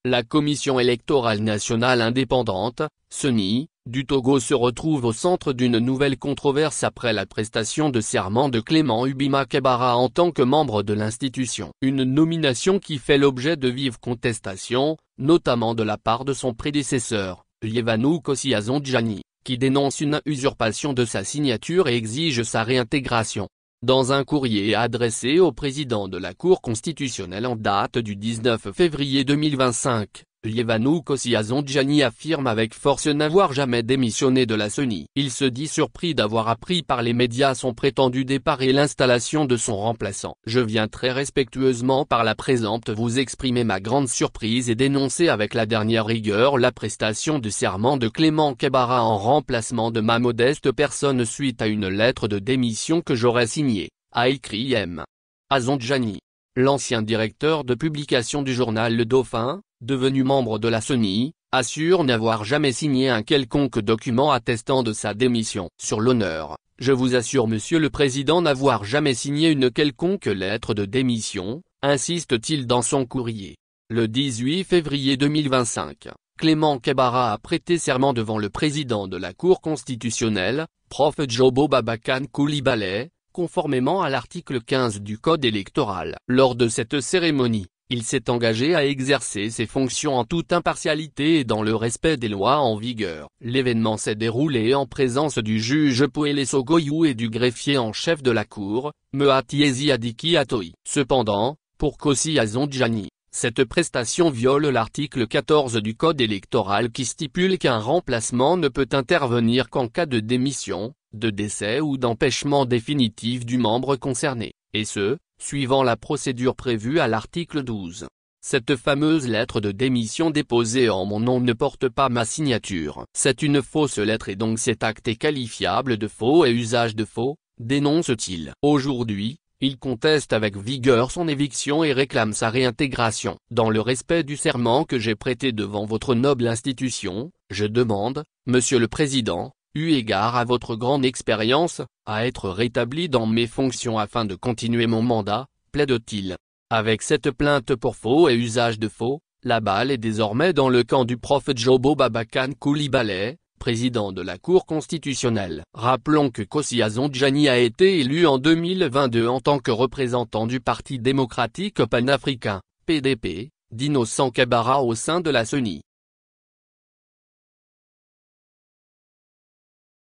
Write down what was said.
La Commission électorale nationale indépendante, CENI, du Togo se retrouve au centre d'une nouvelle controverse après la prestation de serment de Clément Hubima Kebara en tant que membre de l'institution. Une nomination qui fait l'objet de vives contestations, notamment de la part de son prédécesseur, Lievanou Kossi-Azondjani, qui dénonce une usurpation de sa signature et exige sa réintégration. Dans un courrier adressé au président de la Cour constitutionnelle en date du 19 février 2025, Lievanou Kossi-Azondjani affirme avec force n'avoir jamais démissionné de la CENI. Il se dit surpris d'avoir appris par les médias son prétendu départ et l'installation de son remplaçant. Je viens très respectueusement par la présente vous exprimer ma grande surprise et dénoncer avec la dernière rigueur la prestation de serment de Clément Kebara en remplacement de ma modeste personne suite à une lettre de démission que j'aurais signée, a écrit M. Azondjani. L'ancien directeur de publication du journal Le Dauphin, devenu membre de la CENI, assure n'avoir jamais signé un quelconque document attestant de sa démission. Sur l'honneur, je vous assure Monsieur le Président n'avoir jamais signé une quelconque lettre de démission, insiste-t-il dans son courrier. Le 18 février 2025, Clément Kebara a prêté serment devant le président de la Cour constitutionnelle, Prof Djobo Babakan Coulibaly, conformément à l'article 15 du Code électoral. Lors de cette cérémonie, il s'est engagé à exercer ses fonctions en toute impartialité et dans le respect des lois en vigueur. L'événement s'est déroulé en présence du juge Poele Sogoyou et du greffier en chef de la Cour, Mehati Adiki Atoyi. Cependant, pour Kossi-Azondjani, cette prestation viole l'article 14 du Code électoral qui stipule qu'un remplacement ne peut intervenir qu'en cas de démission, de décès ou d'empêchement définitif du membre concerné, et ce, suivant la procédure prévue à l'article 12. Cette fameuse lettre de démission déposée en mon nom ne porte pas ma signature. C'est une fausse lettre et donc cet acte est qualifiable de faux et usage de faux, dénonce-t-il. Aujourd'hui, il conteste avec vigueur son éviction et réclame sa réintégration. Dans le respect du serment que j'ai prêté devant votre noble institution, je demande, Monsieur le Président, eu égard à votre grande expérience, à être rétabli dans mes fonctions afin de continuer mon mandat, plaide-t-il. Avec cette plainte pour faux et usage de faux, la balle est désormais dans le camp du prof Djobo Babakan Coulibaly, président de la Cour constitutionnelle. Rappelons que Kossi-Azondjani a été élu en 2022 en tant que représentant du Parti démocratique panafricain, PDP, d'Innocent Kebara au sein de la CENI.